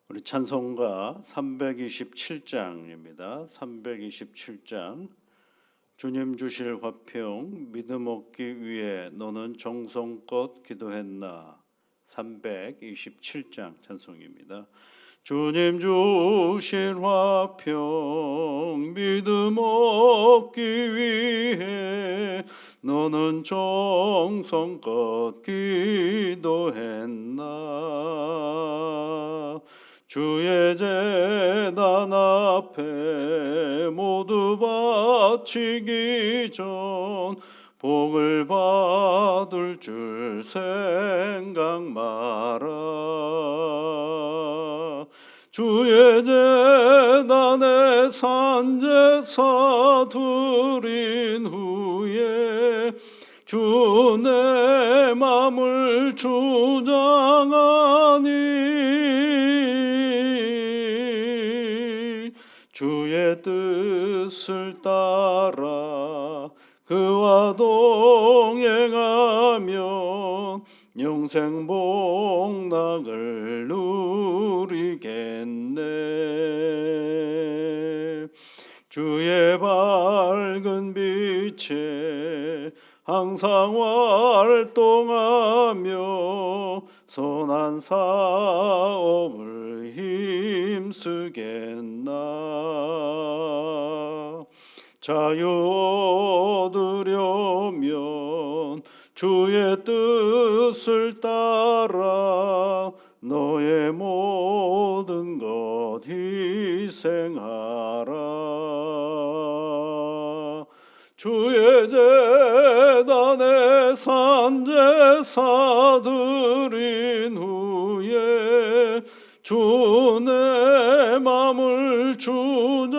우리 찬송가 327장입니다. 327장. 주님 주실 화평 믿음 얻기 위해 너는 정성껏 기도했나. 327장 찬송입니다. 주님 주실 화평 믿음 얻기 위해 너는 정성껏 기도했나. 주의 제단 앞에 모두 바치기 전 복을 받을 줄 생각 마라. 주의 제단에 산제사 드린 후에 주 내 맘을 주장하니 주의 뜻을 따라 그와 동행하면 영생 복락을 누리겠네. 주의 밝은 빛에 항상 활동하며 선한 사업을 힘쓰겠나. 자유 얻으려면 주의 뜻을 따라 너의 모든 것 희생하라. 주의 제단에 산제사 드린 후에 주 내 맘을 주장하니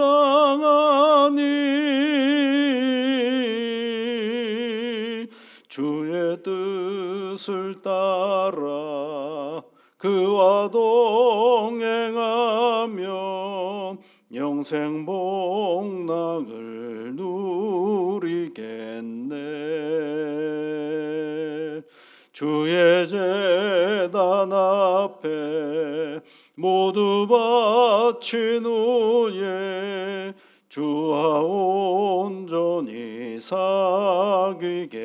주의 뜻을 따라 그와 동행하면 영생 복락을 누리겠네. 주의 제단 앞에 모두 바친 후에 주와 온전히 사귀겠네.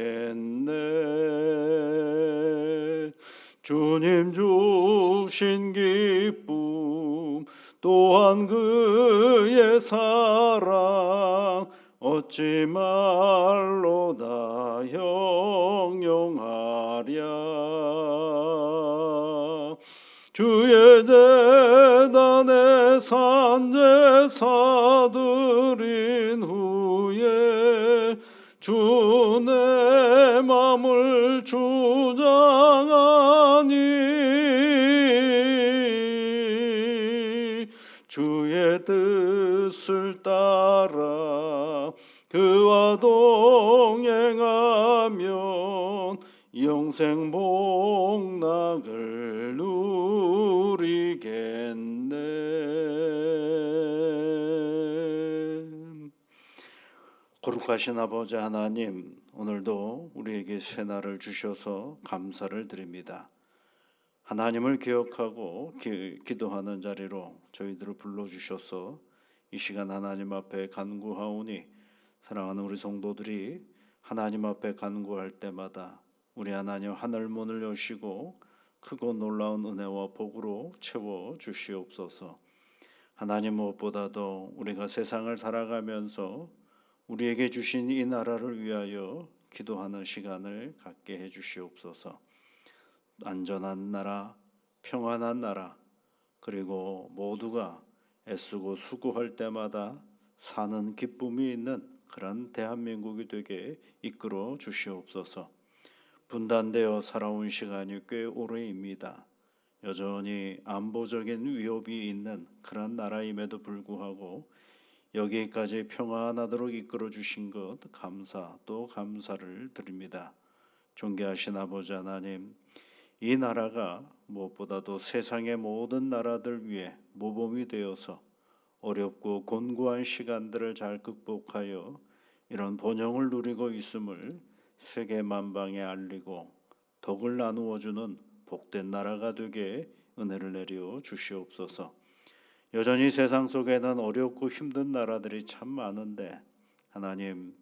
주님 주신 기쁨 또한 그의 사랑 어찌 말로 다 형용하랴. 주의 제단에 산제사 드린 후에 주 내 맘을 주장하니 주의 뜻을 따라 그와 동행하면 영생 복락을 누리겠네. 거룩하신 아버지 하나님, 오늘도 우리에게 새날을 주셔서 감사를 드립니다. 하나님을 기억하고 기도하는 자리로 저희들을 불러주셔서 이 시간 하나님 앞에 간구하오니 사랑하는 우리 성도들이 하나님 앞에 간구할 때마다 우리 하나님 하늘 문을 여시고 크고 놀라운 은혜와 복으로 채워 주시옵소서. 하나님 무엇보다도 우리가 세상을 살아가면서 우리에게 주신 이 나라를 위하여 기도하는 시간을 갖게 해 주시옵소서. 안전한 나라, 평안한 나라, 그리고 모두가 애쓰고 수고할 때마다 사는 기쁨이 있는 그런 대한민국이 되게 이끌어 주시옵소서. 분단되어 살아온 시간이 꽤 오래입니다. 여전히 안보적인 위협이 있는 그런 나라임에도 불구하고 여기까지 평안하도록 이끌어 주신 것 감사 또 감사를 드립니다. 존귀하신 아버지 하나님, 이 나라가 무엇보다도 세상의 모든 나라들 위해 모범이 되어서 어렵고 곤고한 시간들을 잘 극복하여 이런 번영을 누리고 있음을 세계 만방에 알리고 덕을 나누어주는 복된 나라가 되게 은혜를 내려 주시옵소서. 여전히 세상 속에는 어렵고 힘든 나라들이 참 많은데 하나님,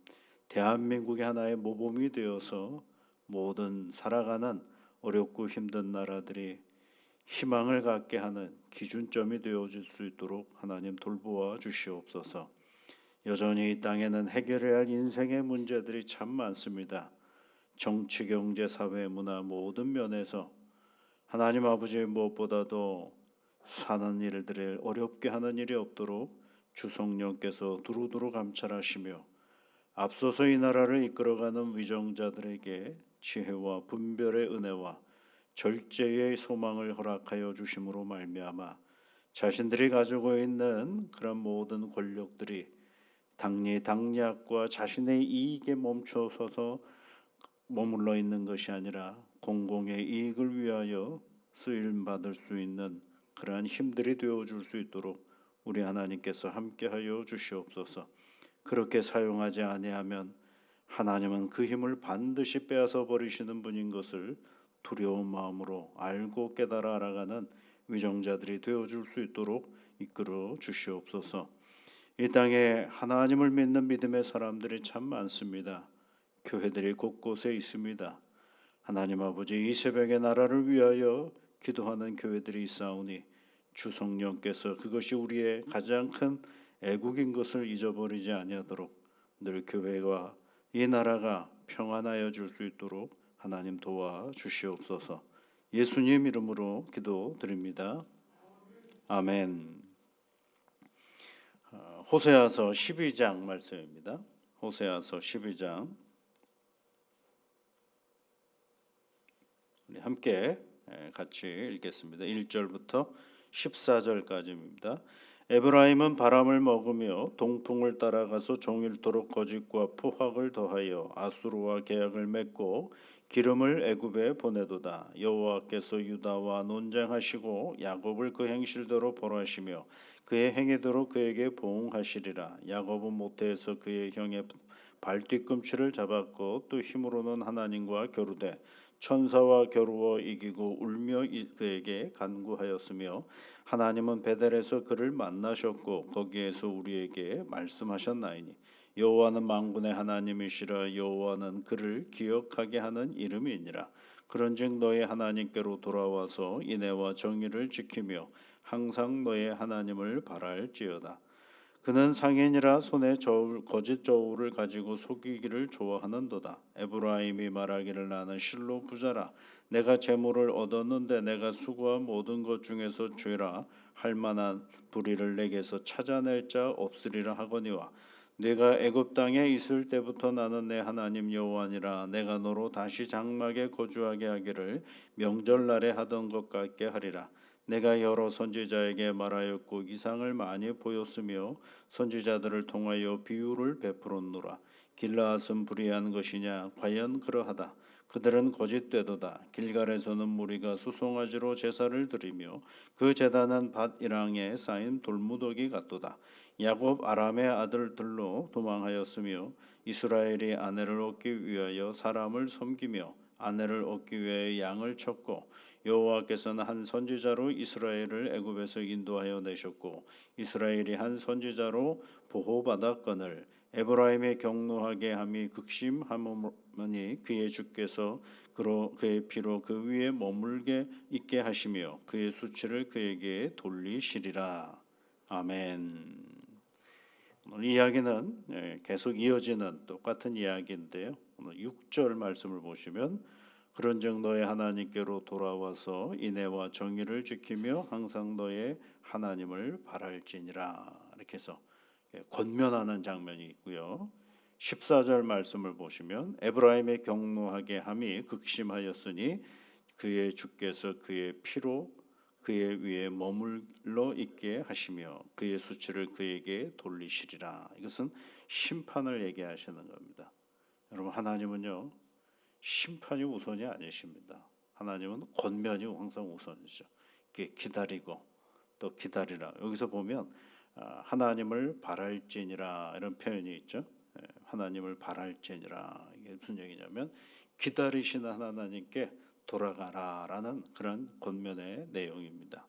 대한민국이 하나의 모범이 되어서 모든 살아가는 어렵고 힘든 나라들이 희망을 갖게 하는 기준점이 되어줄 수 있도록 하나님 돌보아 주시옵소서. 여전히 이 땅에는 해결해야 할 인생의 문제들이 참 많습니다. 정치, 경제, 사회, 문화 모든 면에서 하나님 아버지, 무엇보다도 사는 일들을 어렵게 하는 일이 없도록 주 성령께서 두루두루 감찰하시며 앞서서 이 나라를 이끌어가는 위정자들에게 지혜와 분별의 은혜와 절제의 소망을 허락하여 주심으로 말미암아 자신들이 가지고 있는 그런 모든 권력들이 당리당략과 자신의 이익에 멈춰서서 머물러 있는 것이 아니라 공공의 이익을 위하여 쓰임 받을 수 있는 그러한 힘들이 되어 줄 수 있도록 우리 하나님께서 함께하여 주시옵소서. 그렇게 사용하지 아니하면 하나님은 그 힘을 반드시 빼앗아 버리시는 분인 것을 두려운 마음으로 알고 깨달아 알아가는 위정자들이 되어 줄 수 있도록 이끌어 주시옵소서. 이 땅에 하나님을 믿는 믿음의 사람들이 참 많습니다. 교회들이 곳곳에 있습니다. 하나님 아버지, 이 새벽에 나라를 위하여 기도하는 교회들이 있사오니 주 성령께서 그것이 우리의 가장 큰 애국인 것을 잊어버리지 아니하도록 늘 교회와 이 나라가 평안하여 줄 수 있도록 하나님 도와 주시옵소서. 예수님 이름으로 기도드립니다. 아멘. 호세아서 12장 말씀입니다. 호세아서 12장 우리 함께 같이 읽겠습니다. 1절부터 14절까지입니다. 에브라임은 바람을 먹으며 동풍을 따라가서 종일토록 거짓과 포악을 더하여 아수르와 계약을 맺고 기름을 애굽에 보내도다. 여호와께서 유다와 논쟁하시고 야곱을 그 행실대로 벌하시며 그의 행위대로 그에게 보응하시리라. 야곱은 모태에서 그의 형의 발뒤꿈치를 잡았고 또 힘으로는 하나님과 겨루되 천사와 겨루어 이기고 울며 그에게 간구하였으며 하나님은 베델에서 그를 만나셨고 거기에서 우리에게 말씀하셨나이니 여호와는 만군의 하나님이시라. 여호와는 그를 기억하게 하는 이름이니라. 그런즉 너의 하나님께로 돌아와서 인애와 정의를 지키며 항상 너의 하나님을 바랄지어다. 그는 상인이라 손에 거짓 저울을 가지고 속이기를 좋아하는도다. 에브라임이 말하기를 나는 실로 부자라. 내가 재물을 얻었는데 내가 수고한 모든 것 중에서 죄라 할 만한 불의를 내게서 찾아낼 자 없으리라 하거니와 내가 애굽 땅에 있을 때부터 나는 내 하나님 여호와니라. 내가 너로 다시 장막에 거주하게 하기를 명절날에 하던 것 같게 하리라. 내가 여러 선지자에게 말하였고 이상을 많이 보였으며 선지자들을 통하여 비유를 베풀었노라. 길라앗은 불의한 것이냐? 과연 그러하다. 그들은 거짓되도다. 길갈에서는 무리가 수송아지로 제사를 드리며 그 제단은 밭이랑에 쌓인 돌무더기 같도다. 야곱 아람의 아들들로 도망하였으며 이스라엘이 아내를 얻기 위하여 사람을 섬기며 아내를 얻기 위하여 양을 쳤고 여호와께서는 한 선지자로 이스라엘을 애굽에서 인도하여 내셨고 이스라엘이 한 선지자로 보호받았거늘 에브라임의 경노하게 함이 극심하머니 그의 주께서 그의 피로 그 위에 머물게 있게 하시며 그의 수치를 그에게 돌리시리라. 아멘. 오늘 이야기는 계속 이어지는 똑같은 이야기인데요. 오늘 6절 말씀을 보시면 그런즉 너의 하나님께로 돌아와서 인애와 정의를 지키며 항상 너의 하나님을 바랄지니라. 이렇게 해서 권면하는 장면이 있고요. 14절 말씀을 보시면 에브라임의 경노하게 함이 극심하였으니 그의 주께서 그의 피로 그의 위에 머물러 있게 하시며 그의 수치를 그에게 돌리시리라. 이것은 심판을 얘기하시는 겁니다. 여러분, 하나님은요 심판이 우선이 아니십니다. 하나님은 권면이 항상 우선이죠. 기다리고 또 기다리라. 여기서 보면 하나님을 바랄지니라 이런 표현이 있죠. 하나님을 바랄지니라. 이게 무슨 얘기냐면 기다리시는 하나님께 돌아가라라는 그런 권면의 내용입니다.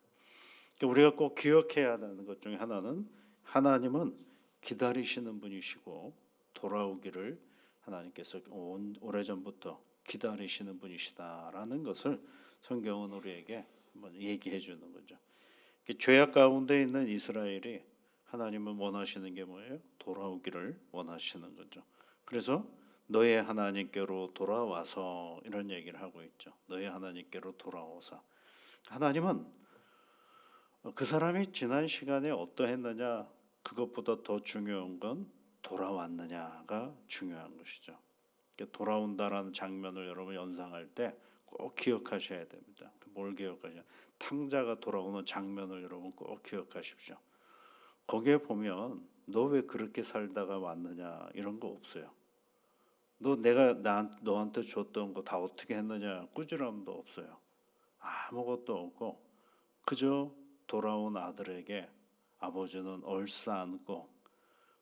그러니까 우리가 꼭 기억해야 하는 것 중에 하나는 하나님은 기다리시는 분이시고 돌아오기를 하나님께서 오래전부터 기다리시는 분이시다라는 것을 성경은 우리에게 한번 얘기해 주는 거죠. 죄악 가운데 있는 이스라엘이 하나님은 원하시는 게 뭐예요? 돌아오기를 원하시는 거죠. 그래서 너의 하나님께로 돌아와서 이런 얘기를 하고 있죠. 너의 하나님께로 돌아오사. 하나님은 그 사람이 지난 시간에 어떠했느냐 그것보다 더 중요한 건 돌아왔느냐가 중요한 것이죠. 돌아온다라는 장면을 여러분 연상할 때 꼭 기억하셔야 됩니다. 뭘 기억하냐? 탕자가 돌아오는 장면을 여러분 꼭 기억하십시오. 거기에 보면 너 왜 그렇게 살다가 왔느냐 이런 거 없어요. 너 내가 너한테 줬던 거 다 어떻게 했느냐 꾸지람도 없어요. 아무것도 없고 그저 돌아온 아들에게 아버지는 얼싸안고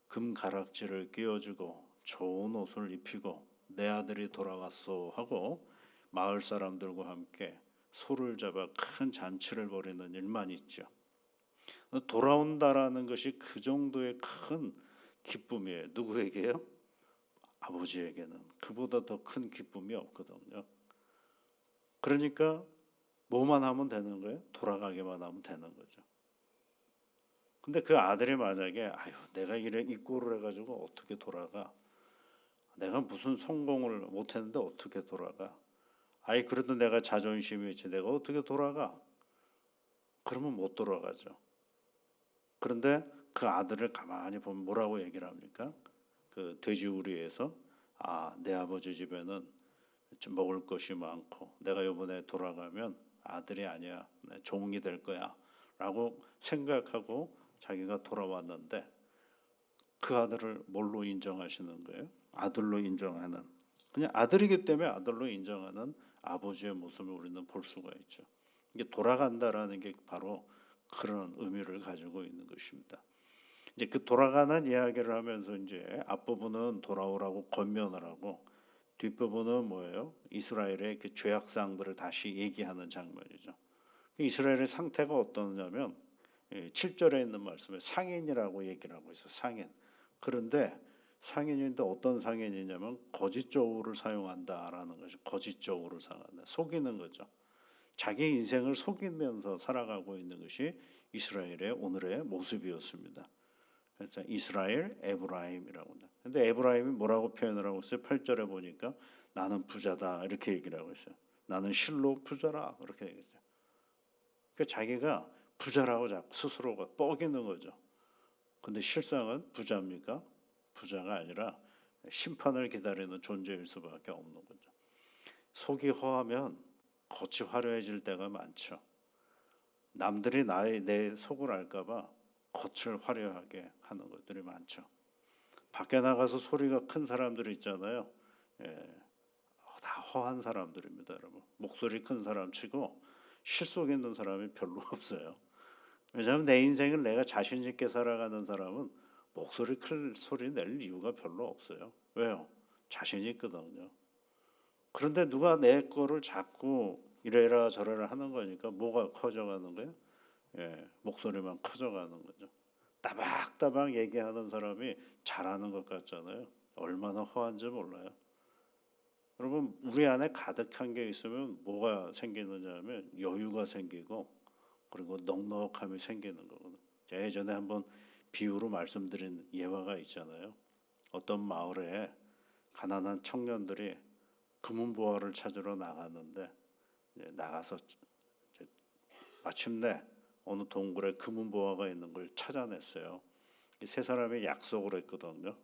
금가락지를 끼워주고 좋은 옷을 입히고 내 아들이 돌아왔소 하고 마을 사람들과 함께 소를 잡아 큰 잔치를 벌이는 일만 있죠. 돌아온다라는 것이 그 정도의 큰 기쁨이에요. 누구에게요? 아버지에게는 그보다 더 큰 기쁨이 없거든요. 그러니까 뭐만 하면 되는 거예요? 돌아가기만 하면 되는 거죠. 근데 그 아들이 만약에 아유 내가 이 꼴을 해가지고 어떻게 돌아가? 내가 무슨 성공을 못했는데 어떻게 돌아가? 아이 그래도 내가 자존심이 있지 내가 어떻게 돌아가? 그러면 못 돌아가죠. 그런데 그 아들을 가만히 보면 뭐라고 얘기를 합니까? 그 돼지우리에서 내 아버지 집에는 좀 먹을 것이 많고 내가 이번에 돌아가면 아들이 아니야 종이 될 거야 라고 생각하고 자기가 돌아왔는데 그 아들을 뭘로 인정하시는 거예요? 아들로 인정하는 그냥 아들이기 때문에 아들로 인정하는 아버지의 모습을 우리는 볼 수가 있죠. 이게 돌아간다라는 게 바로 그런 의미를 가지고 있는 것입니다. 이제 그 돌아가는 이야기를 하면서 이제 앞부분은 돌아오라고 권면을 하고 뒷부분은 뭐예요? 이스라엘의 그 죄악상들을 다시 얘기하는 장면이죠. 이스라엘의 상태가 어떠냐면 7절에 있는 말씀에 상인이라고 얘기를 하고 있어요. 상인. 그런데 상인인데 어떤 상인이냐면 거짓 저울을 사용한다라는 것이 거짓 저울을 사용한다. 속이는 거죠. 자기 인생을 속이면서 살아가고 있는 것이 이스라엘의 오늘의 모습이었습니다. 그래서 이스라엘 에브라임이라고 합니다. 근데 에브라임이 뭐라고 표현을 하고 있어요? 8절에 보니까 나는 부자다 이렇게 얘기를 하고 있어요. 나는 실로 부자라 그렇게 얘기했어요. 그러니까 자기가 부자라고 자꾸 스스로가 뻐기는 거죠. 근데 실상은 부자입니까? 부자가 아니라 심판을 기다리는 존재일 수밖에 없는 거죠. 속이 허하면 겉이 화려해질 때가 많죠. 남들이 내 속을 알까봐 겉을 화려하게 하는 것들이 많죠. 밖에 나가서 소리가 큰 사람들이 있잖아요. 예, 다 허한 사람들입니다, 여러분. 목소리 큰 사람 치고 실속 있는 사람이 별로 없어요. 왜냐하면 내 인생을 내가 자신 있게 살아가는 사람은 목소리 큰 소리 낼 이유가 별로 없어요. 왜요? 자신 있거든요. 그런데 누가 내 거를 자꾸 이래라 저래라 하는 거니까 뭐가 커져가는 거예요? 목소리만 커져가는 거죠. 따박따박 얘기하는 사람이 잘하는 것 같잖아요. 얼마나 허한지 몰라요. 여러분 우리 안에 가득한 게 있으면 뭐가 생기느냐 하면 여유가 생기고 그리고 넉넉함이 생기는 거거든요. 제가 예전에 한번 비유로 말씀드린 예화가 있잖아요. 어떤 마을에 가난한 청년들이 금은보화를 찾으러 나갔는데 나가서 마침내 어느 동굴에 금은보화가 있는 걸 찾아냈어요. 세 사람이 약속을 했거든요.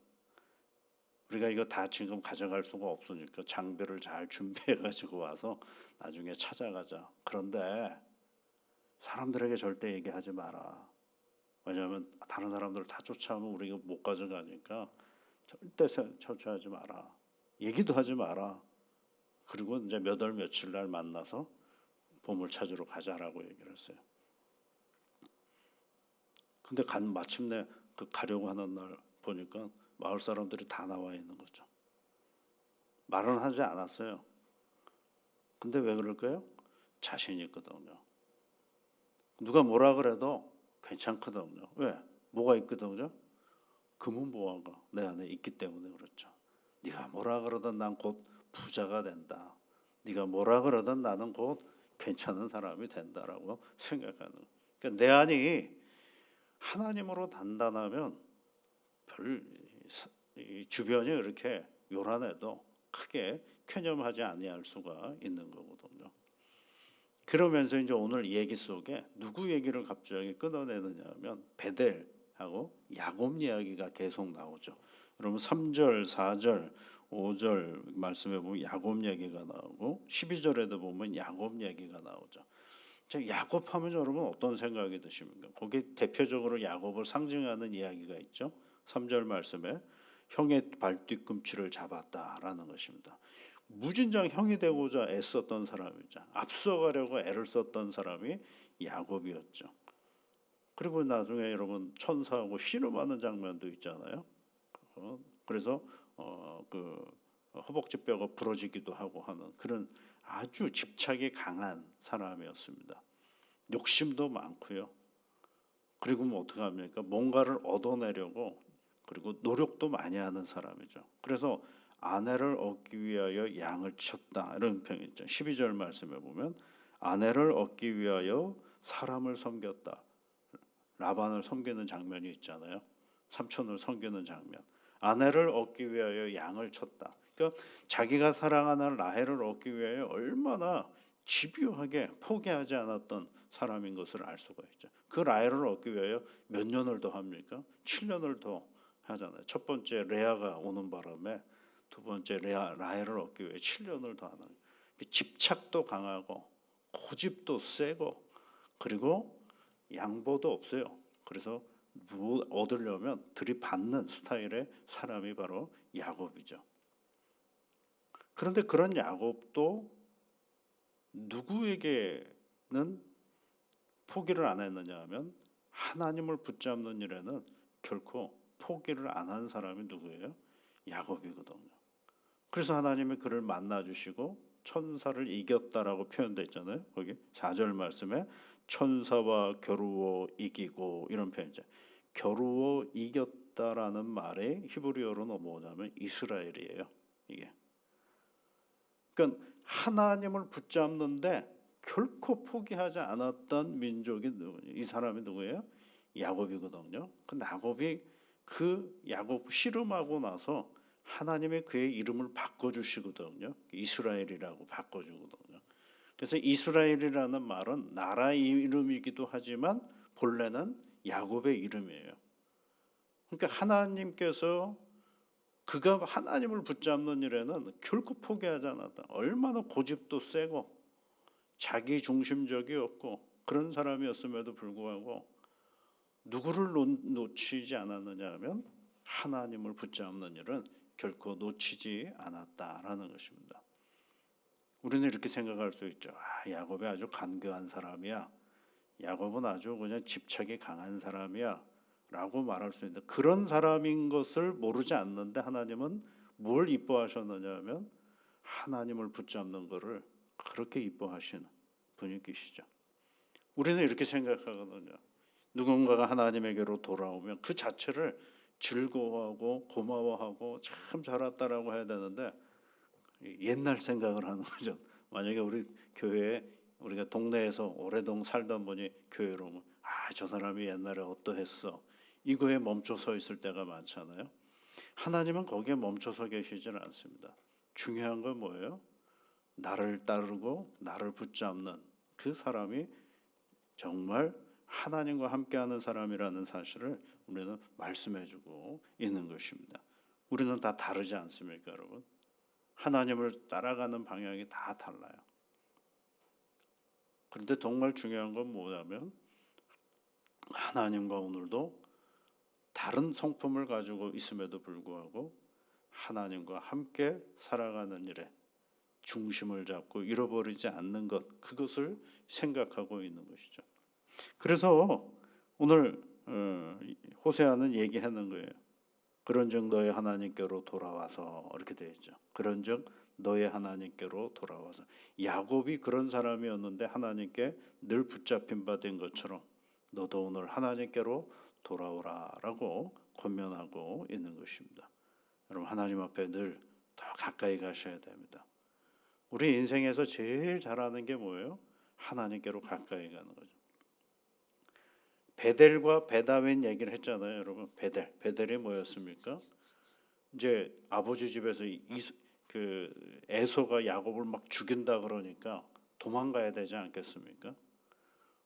우리가 이거 다 지금 가져갈 수가 없으니까 장비를 잘 준비해 가지고 와서 나중에 찾아가자. 그런데 사람들에게 절대 얘기하지 마라. 왜냐하면 다른 사람들 다 쫓아오면 우리가 못 가져가니까 절대 처치하지 마라. 얘기도 하지 마라. 그리고 이제 몇 월 며칠 날 만나서 보물 찾으러 가자라고 얘기를 했어요. 근데 마침내 그 가려고 하는 날 보니까 마을 사람들이 다 나와 있는 거죠. 말은 하지 않았어요. 근데 왜 그럴까요? 자신이 있거든요. 누가 뭐라 그래도 괜찮거든요. 왜? 뭐가 있거든요. 금은보화가 내 안에 있기 때문에 그렇죠. 네가 뭐라 그러든 난 곧 부자가 된다. 네가 뭐라 그러든 나는 곧 괜찮은 사람이 된다라고 생각하는. 그러니까 내 안이 하나님으로 단단하면 별 주변이 이렇게 요란해도 크게 쾌념하지 아니할 수가 있는 거거든요. 그러면서 이제 오늘 얘기 속에 누구 얘기를 갑자기 끊어내느냐면 베델하고 야곱 이야기가 계속 나오죠. 여러분 3절, 4절, 5절 말씀에 보면 야곱 얘기가 나오고 12절에도 보면 야곱 얘기가 나오죠. 야곱 하면 여러분 어떤 생각이 드십니까? 거기 대표적으로 야곱을 상징하는 이야기가 있죠. 3절 말씀에 형의 발뒤꿈치를 잡았다라는 것입니다. 무진장 형이 되고자 애썼던 사람이죠. 앞서가려고 애를 썼던 사람이 야곱이었죠. 그리고 나중에 여러분 천사하고 씨름하는 장면도 있잖아요. 그래서 그 허벅지 뼈가 부러지기도 하고 하는 그런 아주 집착이 강한 사람이었습니다. 욕심도 많고요. 그리고 뭐 어떻게 합니까? 뭔가를 얻어내려고 그리고 노력도 많이 하는 사람이죠. 그래서 아내를 얻기 위하여 양을 쳤다 이런 표현 있죠. 12절 말씀에 보면 아내를 얻기 위하여 사람을 섬겼다. 라반을 섬기는 장면이 있잖아요. 삼촌을 섬기는 장면. 아내를 얻기 위하여 양을 쳤다. 그러니까 자기가 사랑하는 라헬을 얻기 위하여 얼마나 집요하게 포기하지 않았던 사람인 것을 알 수가 있죠. 그 라헬을 얻기 위하여 몇 년을 더 합니까? 7년을 더 하잖아요. 첫 번째 레아가 오는 바람에 두 번째 라헬을 얻기 위해 7년을 더 하는. 집착도 강하고 고집도 세고 그리고 양보도 없어요. 그래서 얻으려면 들이받는 스타일의 사람이 바로 야곱이죠. 그런데 그런 야곱도 누구에게는 포기를 안 했느냐 하면 하나님을 붙잡는 일에는 결코 포기를 안 한 사람이 누구예요? 야곱이거든요. 그래서 하나님이 그를 만나 주시고 천사를 이겼다라고 표현되어 있잖아요. 거기 4절 말씀에 천사와 겨루어 이기고 이런 표현이죠. 겨루어 이겼다라는 말의 히브리어로는 뭐냐면 이스라엘이에요. 이게. 그러니까 하나님을 붙잡는데 결코 포기하지 않았던 민족이 이 사람이 누구예요? 야곱이거든요. 그 야곱이 그 야곱 씨름하고 나서 하나님의 그의 이름을 바꿔주시거든요. 이스라엘이라고 바꿔주거든요. 그래서 이스라엘이라는 말은 나라 이름이기도 하지만 본래는 야곱의 이름이에요. 그러니까 하나님께서 그가 하나님을 붙잡는 일에는 결코 포기하지 않았다. 얼마나 고집도 세고 자기 중심적이었고 그런 사람이었음에도 불구하고 누구를 놓치지 않았느냐 하면 하나님을 붙잡는 일은 결코 놓치지 않았다라는 것입니다. 우리는 이렇게 생각할 수 있죠. 야곱이 아주 간교한 사람이야. 야곱은 아주 그냥 집착이 강한 사람이야. 라고 말할 수 있는데 그런 사람인 것을 모르지 않는데 하나님은 뭘 이뻐하셨느냐 하면 하나님을 붙잡는 것을 그렇게 이뻐하시는 분이 계시죠. 우리는 이렇게 생각하거든요. 누군가가 하나님에게로 돌아오면 그 자체를 즐거워하고 고마워하고 참 잘 왔다라고 해야 되는데 옛날 생각을 하는 거죠. 만약에 우리 교회에 우리가 동네에서 오래동 살던 분이 교회로 오면 저 사람이 옛날에 어떠했어. 이거에 멈춰서 있을 때가 많잖아요. 하나님은 거기에 멈춰서 계시지는 않습니다. 중요한 건 뭐예요? 나를 따르고 나를 붙잡는 그 사람이 정말 하나님과 함께하는 사람이라는 사실을 우리는 말씀해주고 있는 것입니다. 우리는 다 다르지 않습니까, 여러분? 하나님을 따라가는 방향이 다 달라요. 그런데 정말 중요한 건 뭐냐면 하나님과 오늘도 다른 성품을 가지고 있음에도 불구하고 하나님과 함께 살아가는 일에 중심을 잡고 잃어버리지 않는 것, 그것을 생각하고 있는 것이죠. 그래서 오늘 호세아는 얘기하는 거예요. 그런즉 너의 하나님께로 돌아와서 이렇게 되어 있죠. 그런즉 너의 하나님께로 돌아와서 야곱이 그런 사람이었는데 하나님께 늘 붙잡힌 바 된 것처럼 너도 오늘 하나님께로 돌아오라라고 권면하고 있는 것입니다. 여러분 하나님 앞에 늘 더 가까이 가셔야 됩니다. 우리 인생에서 제일 잘하는 게 뭐예요? 하나님께로 가까이 가는 거죠. 베델과 베다웬 얘기를 했잖아요, 여러분. 베델이 뭐였습니까? 이제 아버지 집에서 그 에서가 야곱을 막 죽인다 그러니까 도망가야 되지 않겠습니까?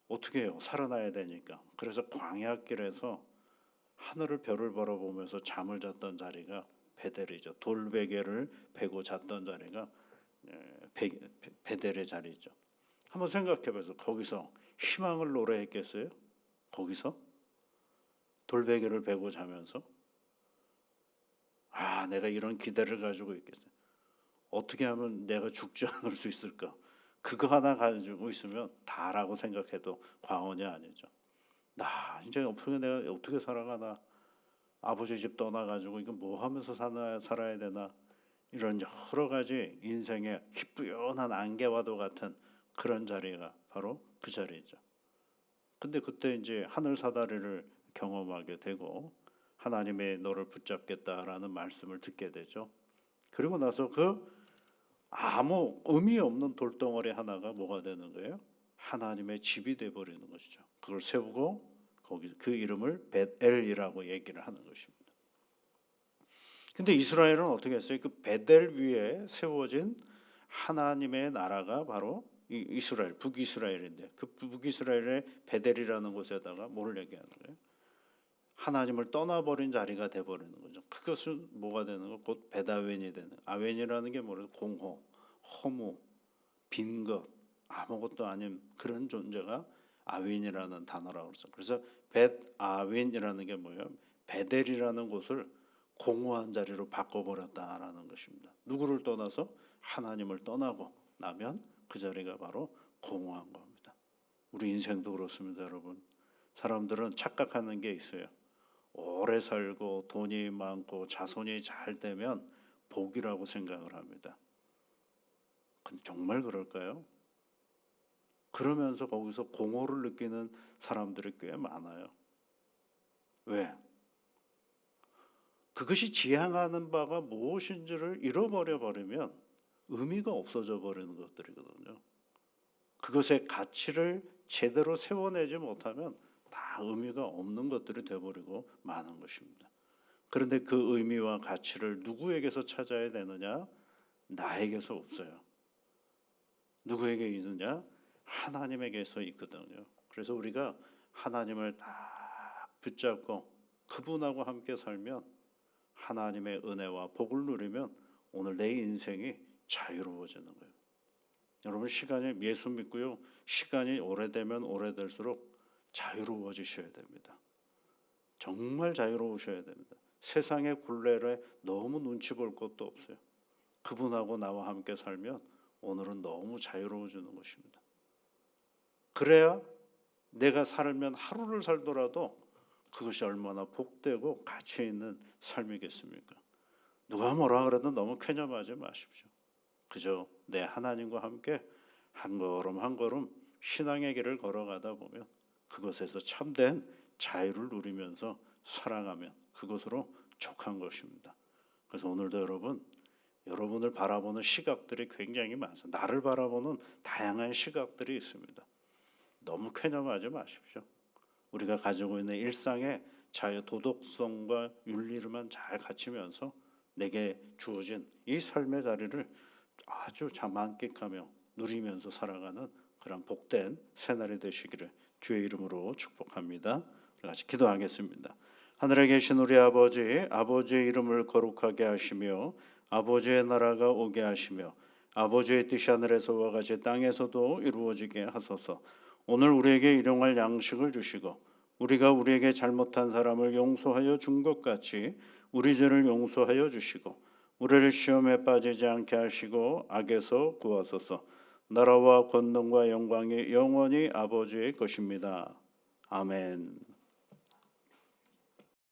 어떻게 해요? 살아나야 되니까. 그래서 광야길에서 하늘을 별을 바라보면서 잠을 잤던 자리가 베델이죠. 돌베개를 베고 잤던 자리가 베델의 자리죠. 한번 생각해보세요. 거기서 희망을 노래했겠어요? 거기서 돌베개를 베고 자면서 내가 이런 기대를 가지고 있겠어요. 어떻게 하면 내가 죽지 않을 수 있을까? 그거 하나 가지고 있으면 다라고 생각해도 과언이 아니죠. 나 이제 없으면 내가 어떻게 살아가나? 아버지 집 떠나가지고 이거 뭐 하면서 살아야 되나? 이런 여러 가지 인생의 희뿌연한 안개와도 같은 그런 자리가 바로 그 자리죠. 근데 그때 이제 하늘 사다리를 경험하게 되고 하나님의 너를 붙잡겠다라는 말씀을 듣게 되죠. 그리고 나서 그 아무 의미 없는 돌덩어리 하나가 뭐가 되는 거예요? 하나님의 집이 돼 버리는 것이죠. 그걸 세우고 거기 그 이름을 벳엘이라고 얘기를 하는 것입니다. 근데 이스라엘은 어떻게 했어요? 그 베델 위에 세워진 하나님의 나라가 바로 이스라엘, 북이스라엘인데 그 북이스라엘의 베델이라는 곳에다가 뭐를 얘기하는 거예요? 하나님을 떠나버린 자리가 돼버리는 거죠. 그것은 뭐가 되는 거? 곧 베다웬이 되는. 아웬이라는 게 뭐래요? 공허, 허무, 빈 것, 아무것도 아닌 그런 존재가 아웬이라는 단어라고 그랬어요. 그래서 벳아웬이라는 게 뭐예요? 베델이라는 곳을 공허한 자리로 바꿔버렸다라는 것입니다. 누구를 떠나서 하나님을 떠나고 나면 그 자리가 바로 공허한 겁니다. 우리 인생도 그렇습니다, 여러분. 사람들은 착각하는 게 있어요. 오래 살고 돈이 많고 자손이 잘 되면 복이라고 생각을 합니다. 근데 정말 그럴까요? 그러면서 거기서 공허를 느끼는 사람들이 꽤 많아요. 왜? 그것이 지향하는 바가 무엇인지를 잃어버려 버리면 의미가 없어져 버리는 것들이거든요. 그것의 가치를 제대로 세워내지 못하면 다 의미가 없는 것들이 되어버리고 마는 것입니다. 그런데 그 의미와 가치를 누구에게서 찾아야 되느냐? 나에게서 없어요. 누구에게 있느냐? 하나님에게서 있거든요. 그래서 우리가 하나님을 다 붙잡고 그분하고 함께 살면 하나님의 은혜와 복을 누리면 오늘 내 인생이 자유로워지는 거예요. 여러분 시간이 예수 믿고요. 시간이 오래되면 오래될수록 자유로워지셔야 됩니다. 정말 자유로우셔야 됩니다. 세상의 굴레에 너무 눈치 볼 것도 없어요. 그분하고 나와 함께 살면 오늘은 너무 자유로워지는 것입니다. 그래야 내가 살면 하루를 살더라도 그것이 얼마나 복되고 가치 있는 삶이겠습니까? 누가 뭐라 그래도 너무 쾌념하지 마십시오. 그저 내 하나님과 함께 한 걸음 한 걸음 신앙의 길을 걸어가다 보면 그것에서 참된 자유를 누리면서 살아가면 그것으로 족한 것입니다. 그래서 오늘도 여러분을 바라보는 시각들이 굉장히 많습니다. 나를 바라보는 다양한 시각들이 있습니다. 너무 쾌념하지 마십시오. 우리가 가지고 있는 일상의 자유, 도덕성과 윤리를만 잘 갖추면서 내게 주어진 이 삶의 자리를 아주 만끽하며 누리면서 살아가는 그런 복된 새날이 되시기를 주의 이름으로 축복합니다. 같이 기도하겠습니다. 하늘에 계신 우리 아버지, 아버지의 이름을 거룩하게 하시며 아버지의 나라가 오게 하시며 아버지의 뜻이 하늘에서와 같이 땅에서도 이루어지게 하소서. 오늘 우리에게 일용할 양식을 주시고 우리가 우리에게 잘못한 사람을 용서하여 준 것 같이 우리 죄를 용서하여 주시고 우리를 시험에 빠지지 않게 하시고 악에서 구하소서. 나라와 권능과 영광이 영원히 아버지의 것입니다. 아멘.